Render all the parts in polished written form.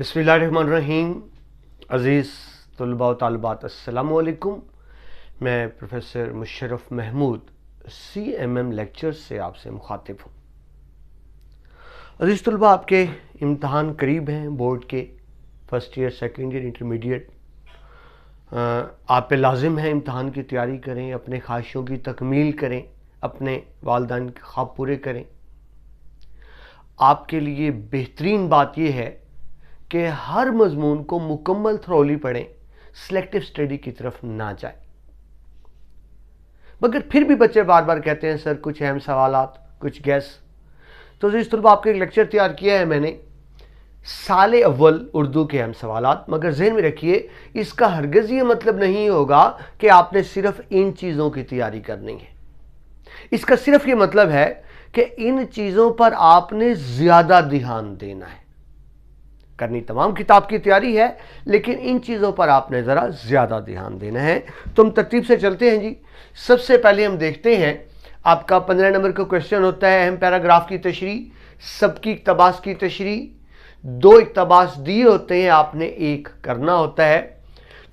बिस्मिल्लाहिर्रहमानिर्रहीम। अज़ीज़ तलबा व तालिबात, अस्सलामु अलैकुम। मैं professor Musharraf Mahmood CMM lecture से आपसे मुखातिब हूँ। अज़ीज़ तलबा, आपके इम्तहान करीब हैं, बोर्ड के first year, second year, intermediate. आप पे लाजिम है इम्तहान की तैयारी करें, अपने ख्वाहिशों की तकमील करें, अपने वालिदैन के ख्वाब पूरे करें। आपके लिए बेहतरीन बात यह है कि हर मजमून को मुकम्मल थ्रोली पढ़ें, सिलेक्टिव स्टडी की तरफ ना जाए। मगर फिर भी बच्चे बार बार कहते हैं सर कुछ अहम सवालात, कुछ गैस। तो इस तरह आपके एक लेक्चर तैयार किया है मैंने, साल अव्वल उर्दू के अहम सवालात। मगर ज़हन में रखिए, इसका हरगिज़ ये मतलब नहीं होगा कि आपने सिर्फ इन चीज़ों की तैयारी करनी है। इसका सिर्फ ये मतलब है कि इन चीज़ों पर आपने ज़्यादा ध्यान देना है। करनी तमाम किताब की तैयारी है, लेकिन इन चीज़ों पर आपने ज़रा ज़्यादा ध्यान देना है। तो हम तरतीब से चलते हैं जी। सबसे पहले हम देखते हैं, आपका 15 नंबर का क्वेश्चन होता है अहम पैराग्राफ की तशरीह, सबकी इक्तबास की तशरीह। 2 इक्तबास दिए होते हैं, आपने एक करना होता है।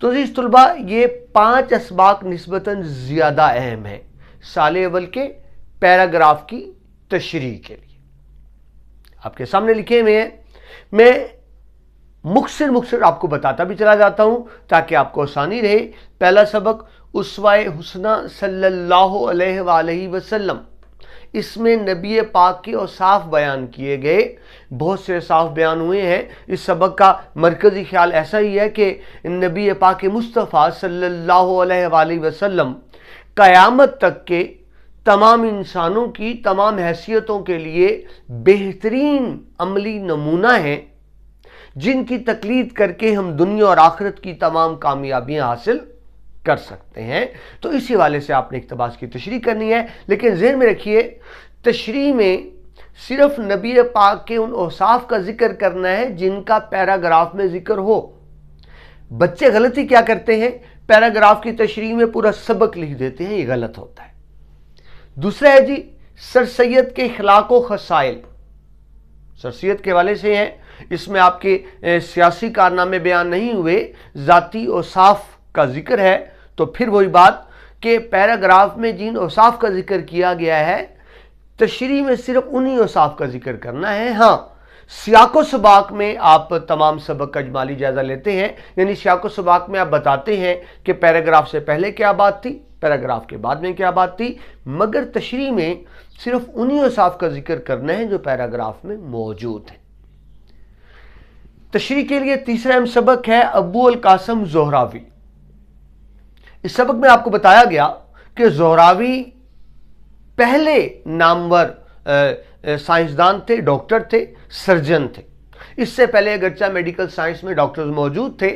तो इस तलबा ये 5 असबाक निस्बतन ज़्यादा अहम है साल अव्वल के पैराग्राफ की तशरीह के लिए। आपके सामने लिखे हुए हैं, मैं मुख्तसर आपको बताता भी चला जाता हूं ताकि आपको आसानी रहे। पहला सबक उसवाए हुस्ना सल्लल्लाहु अलैहि वसल्लम। इसमें नबी पाक के औसाफ बयान किए गए, बहुत से औसाफ बयान हुए हैं। इस सबक का मरकजी ख्याल ऐसा ही है कि नबी पाक मुस्तफ़ा सल्लल्लाहु अलैहि वसल्लम क़यामत तक के तमाम इंसानों की तमाम हैसियतों के लिए बेहतरीन अमली नमूना है, जिनकी तकलीद करके हम दुनिया और आखिरत की तमाम कामयाबियां हासिल कर सकते हैं। तो इसी वाले से आपने इक्तबास की तशरीह करनी है। लेकिन ज़हन में रखिए, तशरीह में सिर्फ नबी पाक के उन औसाफ का जिक्र करना है जिनका पैराग्राफ में जिक्र हो। बच्चे गलती क्या करते हैं, पैराग्राफ की तशरीह में पूरा सबक लिख देते हैं, ये गलत होता है। दूसरा है जी सर सैयद के इखलाक व खसाइल। सर सैयद के वाले से हैं, इसमें आपके सियासी कारनामे बयान नहीं हुए, ज़ाती औसाफ का जिक्र है। तो फिर वही बात कि पैराग्राफ में जिन औसाफ का जिक्र किया गया है, तशरीह में सिर्फ उन्हीं औसाफ का जिक्र करना है। हाँ, सियाको सबाक में आप तमाम सबक का इजमाली जायज़ा लेते हैं, यानी सियाको सबाक में आप बताते हैं कि पैराग्राफ से पहले क्या बात थी, पैराग्राफ के बाद में क्या बात थी। मगर तशरीह में सिर्फ उन्हीं औसाफ का जिक्र करना है जो पैराग्राफ में मौजूद है। तशरीह के लिए तीसरा अहम सबक है अबू अल कासम ज़ोहरावी। इस सबक में आपको बताया गया कि ज़ोहरावी पहले नामवर साइंसदान थे, डॉक्टर थे, सर्जन थे। इससे पहले अगरचा मेडिकल साइंस में डॉक्टर्स मौजूद थे,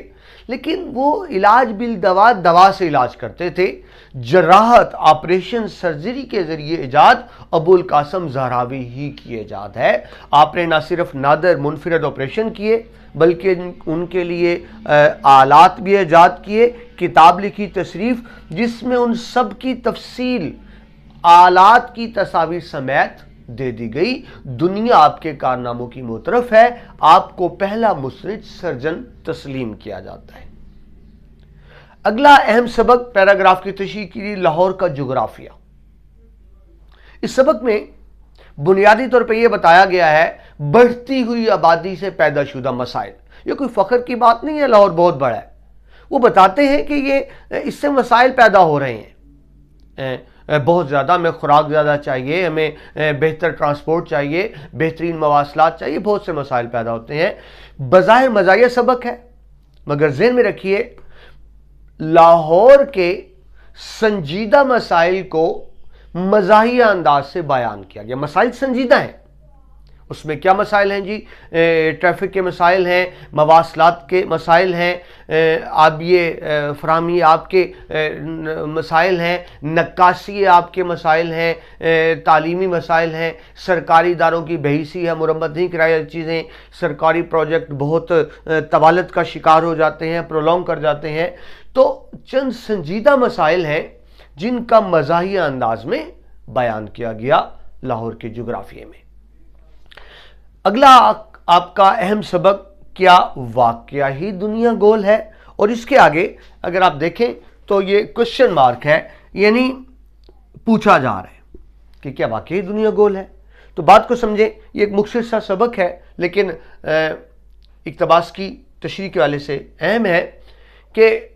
लेकिन वो इलाज बिल दवा से इलाज करते थे। जराहत, ऑपरेशन, सर्जरी के जरिए इजाद अबुल कासम ज़ोहरावी ही की इजाद है। आपने ना सिर्फ नादर मुनफिरद ऑपरेशन किए, बल्कि उनके लिए आलात भी इजाद किए, किताब लिखी तशरीफ, जिसमें उन सब की तफसील आलात की तस्वीर समेत दे दी गई। दुनिया आपके कारनामों की मुतरफ है, आपको पहला मुस्रिद सर्जन तस्लीम किया जाता है। अगला अहम सबक पैराग्राफ की तशरीह के लिए लाहौर का जोग्राफिया। इस सबक में बुनियादी तौर पर यह बताया गया है बढ़ती हुई आबादी से पैदाशुदा मसाइल। यह कोई फख्र की बात नहीं है, लाहौर बहुत बड़ा है। वो बताते हैं कि ये इससे मसाइल पैदा हो रहे हैं, बहुत ज़्यादा, हमें खुराक ज़्यादा चाहिए, हमें बेहतर ट्रांसपोर्ट चाहिए, बेहतरीन मवासलात चाहिए, बहुत से मसाइल पैदा होते हैं। बज़ाहिर मज़ाहिया सबक है, मगर ज़हन में रखिए लाहौर के संजीदा मसाइल को मज़ाहिया अंदाज से बयान किया गया। मसाइल संजीदा हैं, उसमें क्या मसाइल हैं जी, ट्रैफिक के मसाइल हैं, मवासलात के मसाइल हैं, आबिए फराहमी आपके मसाइल हैं, नक्काशी आपके मसाइल हैं, तालीमी मसाइल हैं, सरकारी इदारों की बेहिसी है, मुरम्मत नहीं कराई चीज़ें, सरकारी प्रोजेक्ट बहुत तवालत का शिकार हो जाते हैं, प्रोलॉन्ग कर जाते हैं। तो चंद संजीदा मसाइल हैं जिनका मज़ाहिया अंदाज में बयान किया गया लाहौर के जोग्राफिया में। अगला आपका अहम सबक क्या वाकया ही दुनिया गोल है? और इसके आगे अगर आप देखें तो ये क्वेश्चन मार्क है, यानी पूछा जा रहा है कि क्या वाकई दुनिया गोल है। तो बात को समझें, ये एक मुख्तसर सा सबक है, लेकिन इक्तबास की तशरीह के वाले से अहम है कि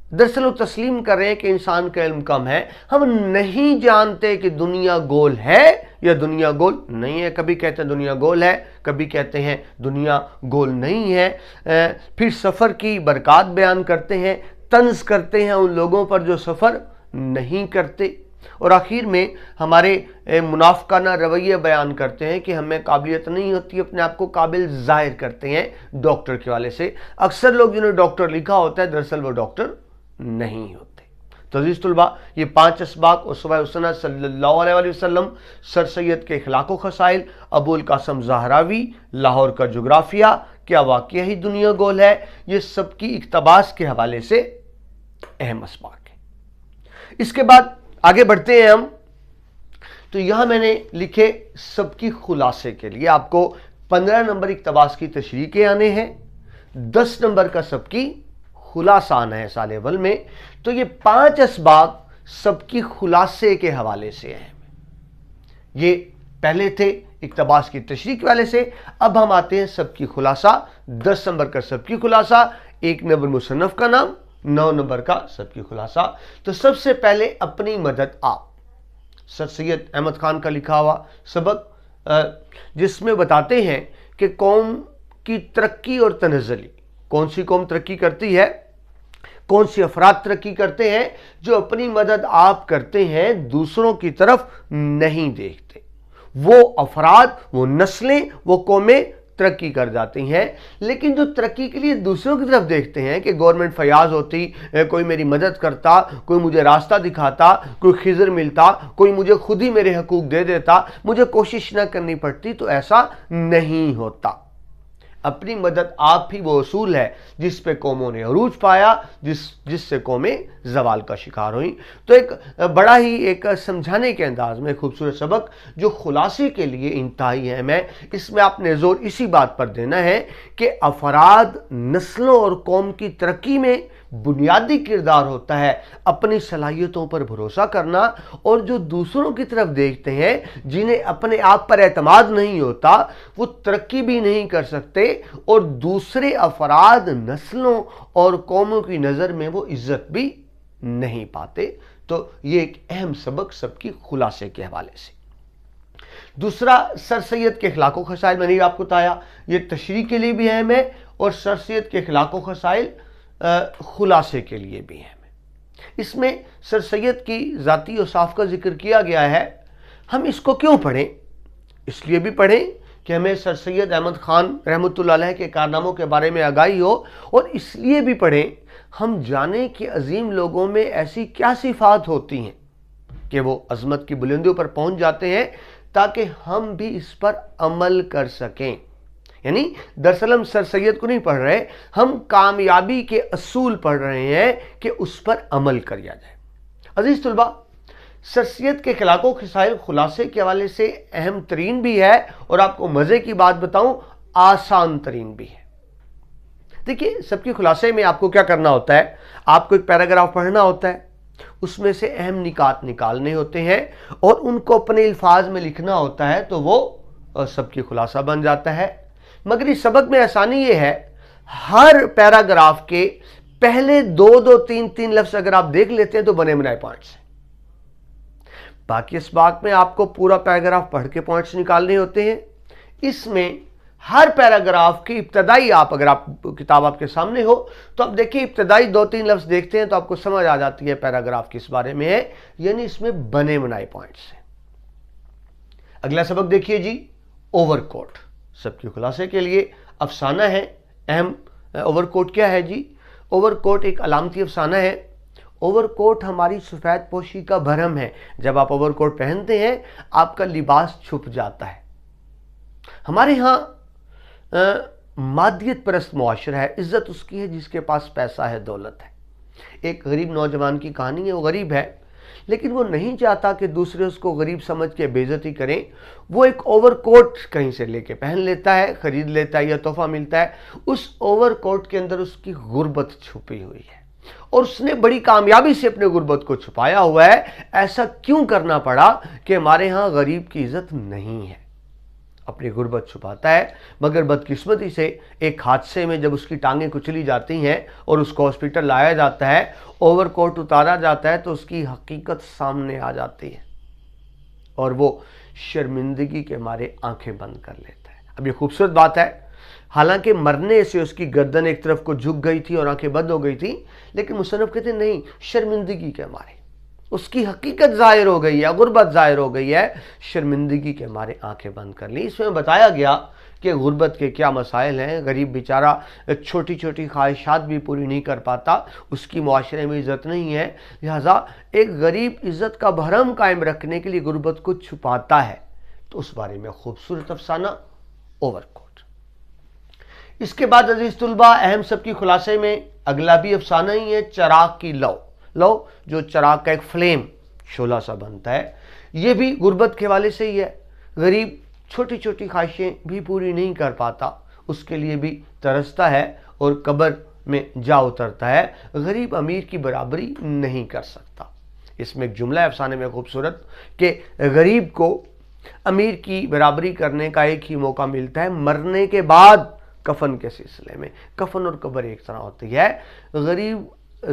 दरअसल वो तस्लीम कर रहे हैं कि इंसान का इल्म कम है, हम नहीं जानते कि दुनिया गोल है या दुनिया गोल नहीं है। कभी कहते हैं दुनिया गोल है, कभी कहते हैं दुनिया गोल नहीं है। फिर सफ़र की बरक़ात बयान करते हैं, तंज करते हैं उन लोगों पर जो सफ़र नहीं करते, और आखिर में हमारे मुनाफिकाना रवैये बयान करते हैं कि हमें काबिलियत नहीं होती, अपने आप को काबिल ज़ाहिर करते हैं डॉक्टर के वाले से। अक्सर लोग जिन्होंने डॉक्टर लिखा होता है दरअसल वो डॉक्टर नहीं होते। तो अज़ीज़ तुलबा, ये 5 असबाक उसवा हुसना सल्लल्लाहु अलैहि वसल्लम, सर सैयद के इखलाक व खसाइल, अबुल कासम ज़हरावी, लाहौर का जोग्राफिया, क्या वाकई ही दुनिया गोल है, ये सबकी इक्तबास के हवाले से अहम असबाक है। इसके बाद आगे बढ़ते हैं हम। तो यहां मैंने लिखे सबकी खुलासे के लिए आपको 15 नंबर इक्तबास की तशरीह के आने हैं, 10 नंबर का सबकी खुलासा आना है साल अव्वल में। तो ये 5 असबाक सबकी खुलासे के हवाले से हैं। ये पहले थे इक्तबास की तशरीह के वाले से, अब हम आते हैं सबकी खुलासा। 10 नंबर का सबकी खुलासा, 1 नंबर मुसन्नफ का नाम, 9 नंबर का सबकी खुलासा। तो सबसे पहले अपनी मदद आप, सर सैयद अहमद खान का लिखा हुआ सबक, जिसमें बताते हैं कि कौम की तरक्की और तनज़्ज़ुली, कौन सी कौम तरक्की करती है, कौन सी अफराद तरक्की करते हैं, जो अपनी मदद आप करते हैं, दूसरों की तरफ नहीं देखते। वो अफराद, वो नस्लें, वो कौमें तरक्की कर जाती हैं। लेकिन जो तरक्की के लिए दूसरों की तरफ देखते हैं कि गवर्नमेंट फयाज होती, कोई मेरी मदद करता, कोई मुझे रास्ता दिखाता, कोई खिज़र मिलता, कोई मुझे खुद ही मेरे हकूक दे देता, मुझे कोशिश न करनी पड़ती, तो ऐसा नहीं होता। अपनी मदद आप ही वो असूल है जिस पे कौमों ने अरूज पाया, जिससे कौमें जवाल का शिकार हुई। तो एक बड़ा ही एक समझाने के अंदाज में खूबसूरत सबक जो खुलासे के लिए इंतहाई अहम है। इसमें आपने जोर इसी बात पर देना है कि अफराद, नस्लों और कौम की तरक्की में बुनियादी किरदार होता है अपनी सलाहियतों पर भरोसा करना, और जो दूसरों की तरफ देखते हैं, जिन्हें अपने आप पर एतमाद नहीं होता, वो तरक्की भी नहीं कर सकते और दूसरे अफराद, नस्लों और कौमों की नज़र में वो इज्जत भी नहीं पाते। तो ये एक अहम सबक सबकी खुलासे के हवाले से। दूसरा, सर सैयद के इखलाक व खसाइल, मैंने आपको बताया ये तशरीह के लिए भी अहम है और सर सैयद के इखलाक व खसाइल खुलासे के लिए भी अहम है। इसमें सर सैयद की ज़ाती औसाफ का जिक्र किया गया है। हम इसको क्यों पढ़ें? इसलिए भी पढ़ें कि हमें सर सैयद अहमद खान रहमतुल्लाह अलैह के कारनामों के बारे में आगाही हो, और इसलिए भी पढ़ें हम जानें कि अजीम लोगों में ऐसी क्या सिफात होती हैं कि वो अजमत की बुलंदियों पर पहुंच जाते हैं, ताकि हम भी इस पर अमल कर सकें। यानी दरअसल हम सर सैयद को नहीं पढ़ रहे, हम कामयाबी के असूल पढ़ रहे हैं कि उस पर अमल किया जाए। अजीज तुलबा, सर सैयद के इखलाक व खसाइल खुलासे के हवाले से अहम तरीन भी है, और आपको मजे की बात बताऊं, आसान तरीन भी है। देखिए, सबके खुलासे में आपको क्या करना होता है, आपको एक पैराग्राफ पढ़ना होता है, उसमें से अहम निकात निकालने होते हैं और उनको अपने अल्फाज में लिखना होता है, तो वो सबकी खुलासा बन जाता है। मगर इस सबक में आसानी ये है, हर पैराग्राफ के पहले 2-2, 3-3 लफ्ज अगर आप देख लेते हैं तो बने बनाए पॉइंट्स हैं। बाकी इस बात में आपको पूरा पैराग्राफ पढ़ के पॉइंट्स निकालने होते हैं। इसमें हर पैराग्राफ की इब्तदाई, आप अगर आप किताब आपके सामने हो तो आप देखिए, इब्तदाई 2-3 लफ्ज देखते हैं तो आपको समझ आ जाती है पैराग्राफ किस बारे में है, यानी इसमें बने बनाए पॉइंट्स हैं। अगला सबक देखिए जी, ओवरकोट। सबके खुलासे के लिए अफसाना है अहम। ओवरकोट क्या है जी? ओवरकोट एक अलामती अफसाना है। ओवरकोट हमारी सफ़ेद पोशी का भरम है। जब आप ओवरकोट पहनते हैं आपका लिबास छुप जाता है। हमारे यहाँ मादियत परस्त मुआशरा है, इज्जत उसकी है जिसके पास पैसा है, दौलत है। एक गरीब नौजवान की कहानी है। वो गरीब है, لیکن وہ نہیں چاہتا کہ دوسرے اس کو غریب سمجھ کے بے عزتی کریں. وہ ایک اوور کوٹ کہیں سے لے کے پہن لیتا ہے, خرید لیتا ہے یا تحفہ ملتا ہے. اس اوور کوٹ کے اندر اس کی غربت چھپی ہوئی ہے اور اس نے بڑی کامیابی سے اپنے غربت کو چھپایا ہوا ہے. ایسا کیوں کرنا پڑا کہ ہمارے ہاں غریب کی عزت نہیں ہے؟ اپنی غربت چھپاتا ہے, مگر بدقسمتی سے ایک حادثے میں جب اس کی ٹانگیں کچلی جاتی ہیں اور اس کو ہاسپٹل لایا جاتا ہے, اوور کوٹ اتارا جاتا ہے, تو اس کی حقیقت سامنے آ جاتی ہے اور وہ شرمندگی کے مارے آنکھیں بند کر لیتا ہے. اب یہ خوبصورت بات ہے, حالانکہ مرنے سے اس کی گردن ایک طرف کو جھک گئی تھی اور آنکھیں بند ہو گئی تھی, لیکن مصنف کہتے ہیں نہیں, شرمندگی کے مارے اس کی حقیقت ظاہر ہو گئی ہے, غربت ظاہر ہو گئی ہے, شرمندگی کے مارے آنکھیں بند کر لی. اس میں بتایا گیا کہ غربت کے کیا مسائل ہیں. غریب بیچارہ چھوٹی چھوٹی خواہشات بھی پوری نہیں کر پاتا, اس کی معاشرے میں عزت نہیں ہے, لہذا ایک غریب عزت کا بھرم قائم رکھنے کے لیے غربت کو چھپاتا ہے. تو اس بارے میں خوبصورت افسانہ اوور کوٹ. اس کے بعد عزیز طلبہ, اہم سب کی خلاصے میں اگلا بھی افسانہ ہی ہے, چراغ کی لو. لو جو چراغ کا ایک فلیم, شعلہ سا بنتا ہے, یہ بھی غربت کے حوالے سے ہی ہے. غریب چھوٹی چھوٹی خواہشیں بھی پوری نہیں کر پاتا, اس کے لیے بھی ترستا ہے اور قبر میں جا اترتا ہے. غریب امیر کی برابری نہیں کر سکتا. اس میں ایک جملہ ہے افسانے میں خوبصورت کہ غریب کو امیر کی برابری کرنے کا ایک ہی موقع ملتا ہے, مرنے کے بعد کفن کے سلسلے میں. کفن اور قبر ایک طرح ہوتی ہے. غریب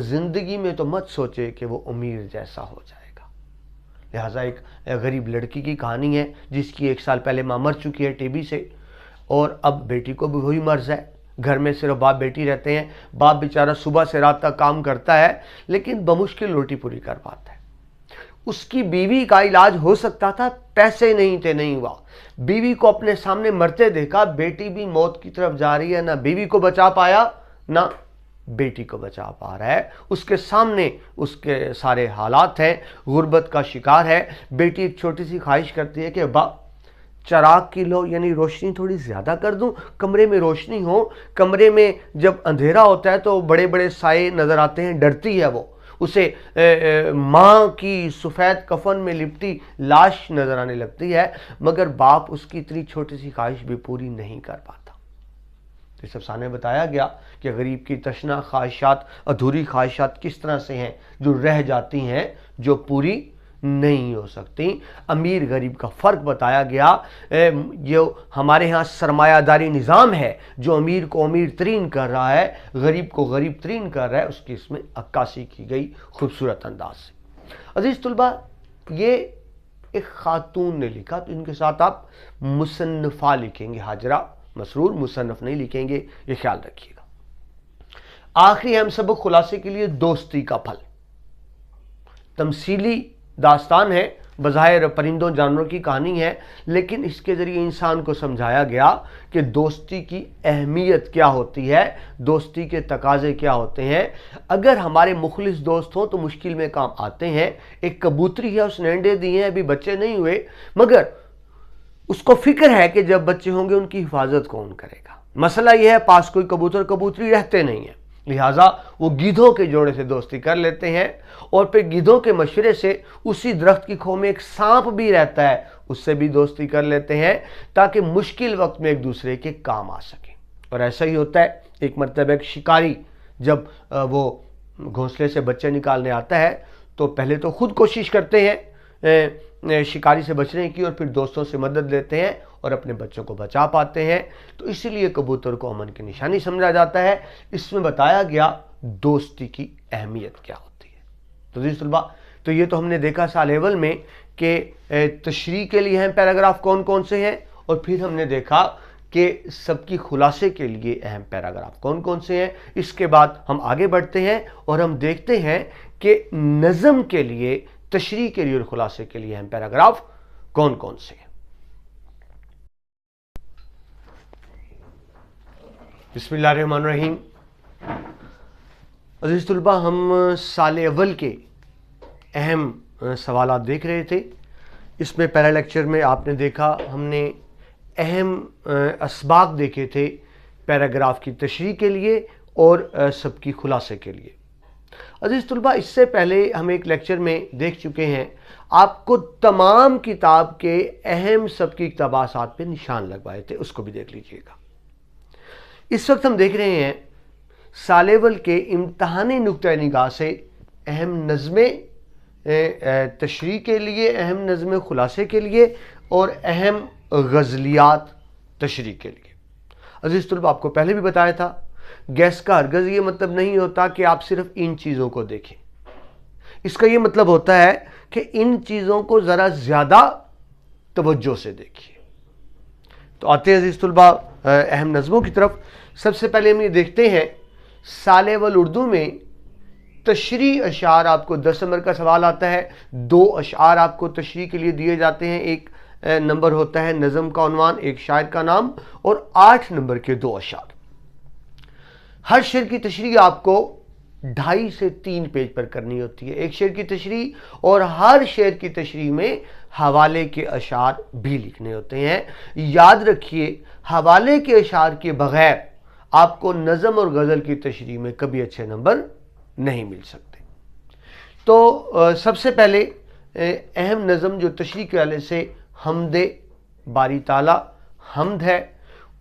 زندگی میں تو مت سوچے کہ وہ امیر جیسا ہو جائے گا. لہٰذا ایک غریب لڑکی کی کہانی ہے جس کی 1 سال پہلے ماں مر چکی ہے ٹی بی سے, اور اب بیٹی کو بھی وہی مرض ہے. گھر میں صرف باپ بیٹی رہتے ہیں. باپ بیچارہ صبح سے رات تک کام کرتا ہے لیکن بمشکل روٹی پوری کر پاتا ہے. اس کی بیوی کا علاج ہو سکتا تھا, پیسے نہیں تھے, نہیں ہوا. بیوی کو اپنے سامنے مرتے دیکھا, بیٹی بھی موت کی طرف جا رہی ہے, نہ بیوی کو بچا پایا نہ بیٹی کو بچا پا رہا ہے. اس کے سامنے اس کے سارے حالات ہیں, غربت کا شکار ہے. بیٹی ایک چھوٹی سی خواہش کرتی ہے کہ ابا چراغ کی لو, یعنی روشنی تھوڑی زیادہ کر دوں, کمرے میں روشنی ہو. کمرے میں جب اندھیرا ہوتا ہے تو بڑے بڑے سائے نظر آتے ہیں, ڈرتی ہے وہ. اسے ماں کی سفید کفن میں لپٹی لاش نظر آنے لگتی ہے, مگر باپ اس کی اتنی چھوٹی سی خواہش بھی پوری نہیں کر پاتا. اس افسانے میں بتایا گیا کہ غریب کی تشنا خواہشات, ادھوری خواہشات کس طرح سے ہیں جو رہ جاتی ہیں, جو پوری نہیں ہو سکتی. امیر غریب کا فرق بتایا گیا. جو ہمارے ہاں سرمایہ داری نظام ہے جو امیر کو امیر ترین کر رہا ہے, غریب کو غریب ترین کر رہا ہے, اس کی اس میں عکاسی کی گئی خوبصورت انداز سے. عزیز طلبہ, یہ ایک خاتون نے لکھا, تو ان کے ساتھ آپ مصنفہ لکھیں گے, حاجرہ مسرور, مصنف نہیں لکھیں گے, یہ خیال رکھیے گا. آخری اہم سبق خلاصے کے لیے دوستی کا پھل. تمثیلی داستان ہے, بظاہر پرندوں جانوروں کی کہانی ہے, لیکن اس کے ذریعے انسان کو سمجھایا گیا کہ دوستی کی اہمیت کیا ہوتی ہے, دوستی کے تقاضے کیا ہوتے ہیں. اگر ہمارے مخلص دوست ہوں تو مشکل میں کام آتے ہیں. ایک کبوتری ہے, اس نے انڈے دیے ہیں, ابھی بچے نہیں ہوئے, مگر اس کو فکر ہے کہ جب بچے ہوں گے ان کی حفاظت کون کرے گا. مسئلہ یہ ہے پاس کوئی کبوتر کبوتری رہتے نہیں ہیں, لہٰذا وہ گدھوں کے جوڑے سے دوستی کر لیتے ہیں, اور پھر گدھوں کے مشورے سے اسی درخت کی کھو میں ایک سانپ بھی رہتا ہے, اس سے بھی دوستی کر لیتے ہیں تاکہ مشکل وقت میں ایک دوسرے کے کام آ سکیں. اور ایسا ہی ہوتا ہے. ایک مرتبہ ایک شکاری جب وہ گھونسلے سے بچے نکالنے آتا ہے تو پہلے تو خود کوشش کرتے ہیں شکاری سے بچنے کی, اور پھر دوستوں سے مدد لیتے ہیں اور اپنے بچوں کو بچا پاتے ہیں. تو اسی لیے کبوتر کو امن کی نشانی سمجھا جاتا ہے. اس میں بتایا گیا دوستی کی اہمیت کیا ہوتی ہے. تو عزیز طلبہ, تو یہ تو ہم نے دیکھا سال اول میں کہ تشریح کے لیے اہم پیراگراف کون کون سے ہیں, اور پھر ہم نے دیکھا کہ سب کی خلاصے کے لیے اہم پیراگراف کون کون سے ہیں. اس کے بعد ہم آگے بڑھتے ہیں اور ہم دیکھتے ہیں کہ نظم کے لیے, تشریح کے لیے اور خلاصے کے لیے اہم پیراگراف کون کون سے ہیں. بسم اللہ الرحمن الرحیم. عزیز طلبہ, ہم سال اول کے اہم سوالات دیکھ رہے تھے. اس میں پہلا لیکچر میں آپ نے دیکھا ہم نے اہم اسباق دیکھے تھے پیراگراف کی تشریح کے لیے اور سب کی خلاصے کے لیے. عزیز طلبہ، اس سے پہلے ہم ایک لیکچر میں دیکھ چکے ہیں، آپ کو تمام کتاب کے اہم سبقی اقتباسات پہ نشان لگوائے تھے، اس کو بھی دیکھ لیجئے گا۔ اس وقت ہم دیکھ رہے ہیں سال اول کے امتحانی نقطۂ نگاہ سے اہم نظمیں تشریح کے لیے، اہم نظمیں خلاصے کے لیے اور اہم غزلیات تشریح کے لیے۔ عزیز طلبہ، آپ کو پہلے بھی بتایا تھا، گیس کا ہرگز یہ مطلب نہیں ہوتا کہ آپ صرف ان چیزوں کو دیکھیں، اس کا یہ مطلب ہوتا ہے کہ ان چیزوں کو ذرا زیادہ توجہ سے دیکھیے۔ تو آتے ہیں عزیز طلبہ اہم نظموں کی طرف۔ سب سے پہلے ہم یہ دیکھتے ہیں سال اول اردو میں تشریح اشعار، آپ کو 10 نمبر کا سوال آتا ہے، 2 اشعار آپ کو تشریح کے لیے دیے جاتے ہیں، ایک نمبر ہوتا ہے نظم کا عنوان، ایک شاعر کا نام، اور 8 نمبر کے 2 اشعار۔ ہر شعر کی تشریح آپ کو 2.5 سے 3 پیج پر کرنی ہوتی ہے، ایک شعر کی تشریح، اور ہر شعر کی تشریح میں حوالے کے اشعار بھی لکھنے ہوتے ہیں۔ یاد رکھیے، حوالے کے اشعار کے بغیر آپ کو نظم اور غزل کی تشریح میں کبھی اچھے نمبر نہیں مل سکتے۔ تو سب سے پہلے اہم نظم جو تشریح کے حوالے سے حمد باری تعالیٰ، حمد ہے،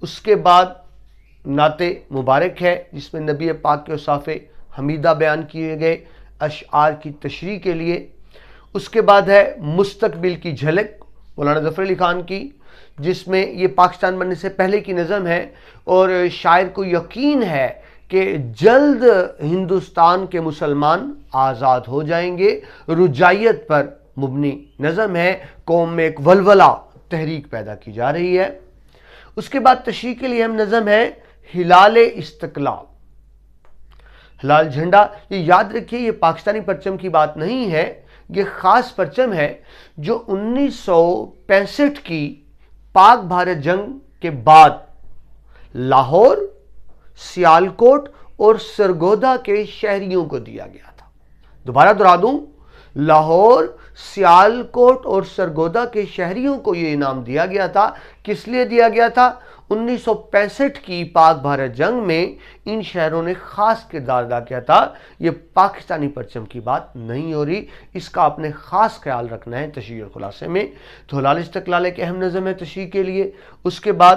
اس کے بعد نعت مبارک ہے جس میں نبی پاک کے اوصاف حمیدہ بیان کیے گئے اشعار کی تشریح کے لیے۔ اس کے بعد ہے مستقبل کی جھلک مولانا ظفر علی خان کی، جس میں یہ پاکستان بننے سے پہلے کی نظم ہے، اور شاعر کو یقین ہے کہ جلد ہندوستان کے مسلمان آزاد ہو جائیں گے۔ رجائیت پر مبنی نظم ہے، قوم میں ایک ولولہ تحریک پیدا کی جا رہی ہے۔ اس کے بعد تشریح کے لیے ہم نظم ہے ہلال استقلال، ہلال جھنڈا۔ یہ یاد رکھیے، یہ پاکستانی پرچم کی بات نہیں ہے، یہ خاص پرچم ہے جو 1965 کی پاک بھارت جنگ کے بعد لاہور، سیالکوٹ اور سرگودا کے شہریوں کو دیا گیا تھا۔ دوبارہ دہرا دوں، لاہور، سیالکوٹ اور سرگودا کے شہریوں کو یہ انعام دیا گیا تھا۔ کس لیے دیا گیا تھا؟ 1965 کی پاک بھارت جنگ میں ان شہروں نے خاص کردار ادا کیا تھا۔ یہ پاکستانی پرچم کی بات نہیں ہو رہی، اس کا آپ نے خاص خیال رکھنا ہے تشریح اور خلاصے میں۔ تو ہلال استقلال ایک اہم نظم ہے تشریح کے لیے۔ اس کے بعد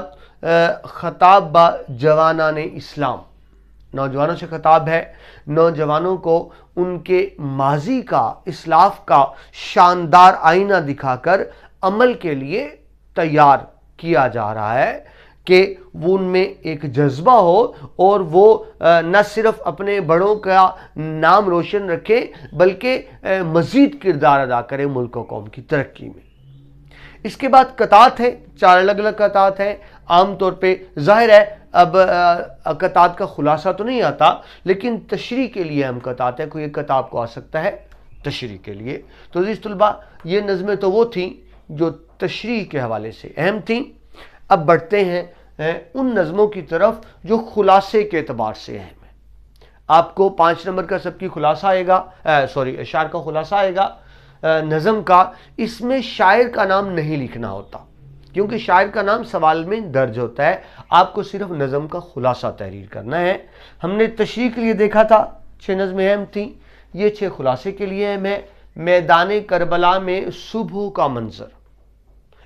خطاب با جوانان اسلام، نوجوانوں سے خطاب ہے، نوجوانوں کو ان کے ماضی کا، اسلاف کا شاندار آئینہ دکھا کر عمل کے لیے تیار کیا جا رہا ہے کہ وہ ان میں ایک جذبہ ہو اور وہ نہ صرف اپنے بڑوں کا نام روشن رکھے بلکہ مزید کردار ادا کرے ملک و قوم کی ترقی میں۔ اس کے بعد قطعات ہے، 4 الگ الگ قطعات ہیں۔ عام طور پہ ظاہر ہے اب قطعات کا خلاصہ تو نہیں آتا، لیکن تشریح کے لیے ہم قطعات ہیں، کوئی ایک قطع آپ کو آ سکتا ہے تشریح کے لیے۔ تو عزیز طلبہ، یہ نظمیں تو وہ تھیں جو تشریح کے حوالے سے اہم تھیں۔ اب بڑھتے ہیں ان نظموں کی طرف جو خلاصے کے اعتبار سے اہم ہیں۔ آپ کو 5 نمبر کا سب کی خلاصہ آئے گا، اشعار کا خلاصہ آئے گا نظم کا۔ اس میں شاعر کا نام نہیں لکھنا ہوتا کیونکہ شاعر کا نام سوال میں درج ہوتا ہے، آپ کو صرف نظم کا خلاصہ تحریر کرنا ہے۔ ہم نے تشریح کے لیے دیکھا تھا 6 نظمیں اہم تھیں، یہ 6 خلاصے کے لیے اہم ہے۔ میدان کربلا میں صبح کا منظر،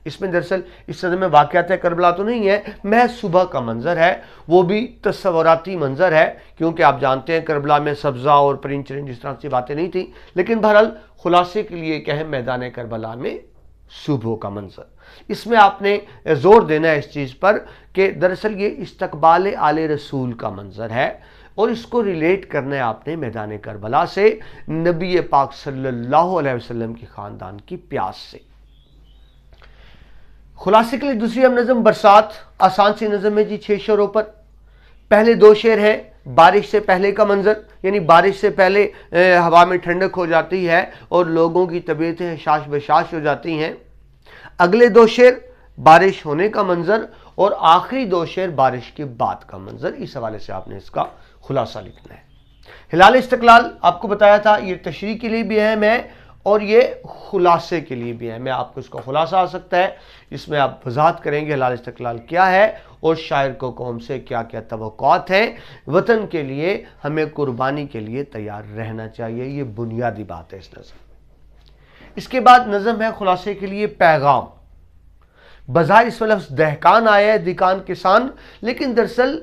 اس میں دراصل اس نظم میں واقعات کربلا تو نہیں ہے، محض صبح کا منظر ہے، وہ بھی تصوراتی منظر ہے کیونکہ آپ جانتے ہیں کربلا میں سبزہ اور پرند چرند اس طرح سے باتیں نہیں تھیں، لیکن بہرحال خلاصے کے لیے ایک اہم میدان کربلا میں صبح کا منظر۔ اس میں آپ نے زور دینا ہے اس چیز پر کہ دراصل یہ استقبال آل رسول کا منظر ہے، اور اس کو ریلیٹ کرنا ہے آپ نے میدان کربلا سے، نبی پاک صلی اللہ علیہ وسلم کی خاندان کی پیاس سے۔ خلاصے کے لیے دوسری ہم نظم برسات، آسان سی نظم ہے جی، 6 شعروں پر۔ پہلے 2 شعر ہیں بارش سے پہلے کا منظر، یعنی بارش سے پہلے ہوا میں ٹھنڈک ہو جاتی ہے اور لوگوں کی طبیعتیں حشاش بشاش ہو جاتی ہیں۔ اگلے 2 شعر بارش ہونے کا منظر، اور آخری 2 شعر بارش کے بعد کا منظر۔ اس حوالے سے آپ نے اس کا خلاصہ لکھنا ہے۔ ہلال استقلال آپ کو بتایا تھا، یہ تشریح کے لیے بھی اہم ہے اور یہ خلاصے کے لیے بھی اہم ہے۔ آپ کو اس کا خلاصہ آ سکتا ہے، اس میں آپ وضاحت کریں گے ہلال استقلال کیا ہے اور شاعر کو कौम से क्या क्या तवक्कुआत हैं, वतन के लिए हमें कुर्बानी के लिए तैयार रहना चाहिए. ये बुनियादी बात है इस नज़म में. इसके बाद नज़म है खुलासे के लिए पैगाम. बज़ाहिर इसमें लफ्ज़ दहकान आया है, दिकान किसान, लेकिन दरअसल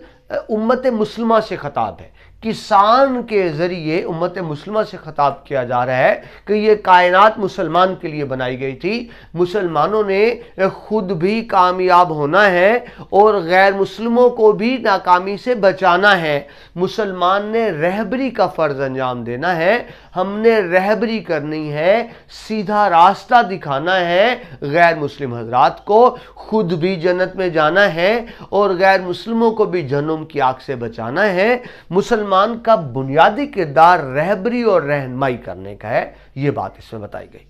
उम्मत मुस्लिमा से खिताब है. किसान के ज़रिए उम्मत मुस्लिमा से खिताब किया जा रहा है कि ये कायनात मुसलमान के लिए बनाई गई थी. मुसलमानों ने खुद भी कामयाब होना है और गैर मुस्लिमों को भी नाकामी से बचाना है. मुसलमान ने रहबरी का फ़र्ज़ अंजाम देना है. हमने रहबरी करनी है, सीधा रास्ता दिखाना है गैर मुस्लिम हजरात को. खुद भी जन्नत में जाना है और गैर मुस्लिमों को भी जहन्नुम की आग से बचाना है. मुसलमान का बुनियादी किरदार रहबरी और रहनुमाई करने का है. ये बात इसमें बताई गई.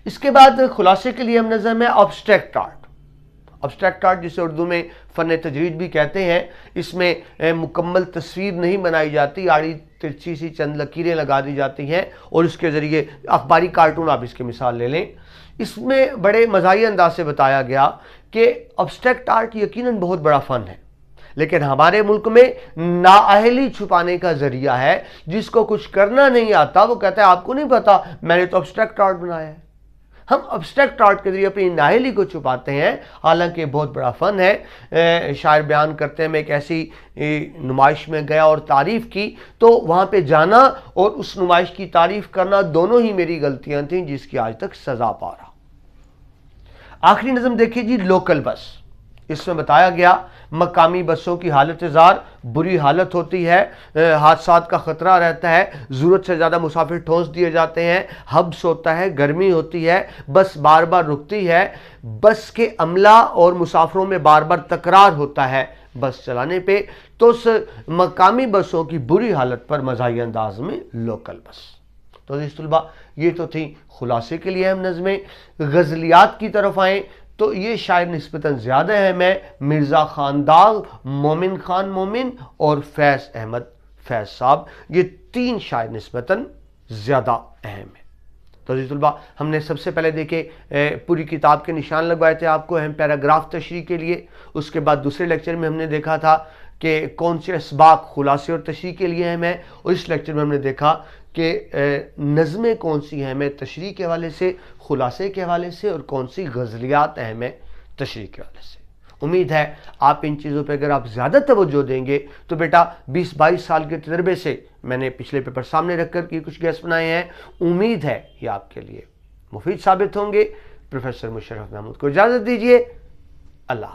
इसके बाद खुलासे के लिए हम नज़म है ऑब्स्ट्रैक्ट आर्ट. ऑब्स्ट्रैक्ट आर्ट जिसे उर्दू में फ़न तजरीद भी कहते हैं. इसमें मुकम्मल तस्वीर नहीं बनाई जाती, आड़ी तिरछी सी चंद लकीरें लगा दी जाती हैं और उसके ज़रिए अखबारी कार्टून, आप इसकी मिसाल ले लें. इसमें बड़े मज़ाही अंदाज से बताया गया कि ऑब्स्ट्रैक्ट आर्ट यकीनन बहुत बड़ा फ़न है, लेकिन हमारे मुल्क में नाअहली छुपाने का ज़रिया है. जिसको कुछ करना नहीं आता वो कहता है आपको नहीं पता, मैंने तो ऑब्स्ट्रैक्ट आर्ट बनाया है. हम ऑब्स्ट्रैक्ट आर्ट के ज़रिए अपनी नाअहली को छुपाते हैं, हालांकि बहुत बड़ा फ़न है. शायर बयान करते हैं, मैं एक ऐसी नुमाइश में गया और तारीफ़ की, तो वहाँ पे जाना और उस नुमाइश की तारीफ़ करना दोनों ही मेरी गलतियाँ थीं जिसकी आज तक सज़ा पा रहा. आखिरी नज़म देखिए जी, लोकल बस. इसमें बताया गया मकामी बसों की हालत ज़ार बुरी हालत होती है, हादसात का ख़तरा रहता है, ज़रूरत से ज़्यादा मुसाफिर ठोंस दिए जाते हैं, हब्स होता है, गर्मी होती है, बस बार बार रुकती है, बस के अमला और मुसाफिरों में बार बार तकरार होता है बस चलाने पे. तो उस मकामी बसों की बुरी हालत पर मज़ाही अंदाज में लोकल बस. तो अज़ीज़ तलबा, ये तो थी खुलासे के लिए हम नज़में. गज़लियात की तरफ आएँ तो ये शायर निस्बतन ज़्यादा अहम है. मिर्ज़ा खानदाग, मोमिन खान मोमिन और फैज़ अहमद फैज़ साहब, ये तीन शायर निस्बतन ज़्यादा अहम है. तो अज़ीज़ तलबा, हमने सबसे पहले देखे पूरी किताब के निशान लगवाए थे आपको अहम पैराग्राफ तशरीह के लिए. उसके बाद दूसरे लेक्चर में हमने देखा था कि कौन से असबाक खुलासे और तशरीह के लिए अहम है, और इस लेक्चर में हमने देखा कि नज़में कौन सी अहम है तशरीह के हवाले से, खुलासे के हवाले से, और कौन सी गज़लियात अहम है तशरीह के हवाले से. उम्मीद है आप इन चीज़ों पे अगर आप ज़्यादा तवज्जो देंगे तो बेटा 20-22 साल के तजर्बे से मैंने पिछले पेपर सामने रखकर ये कुछ गैस बनाए हैं. उम्मीद है ये आपके लिए मुफीद साबित होंगे. प्रोफेसर मुशर्रफ महमूद को इजाज़त दीजिए. अल्लाह.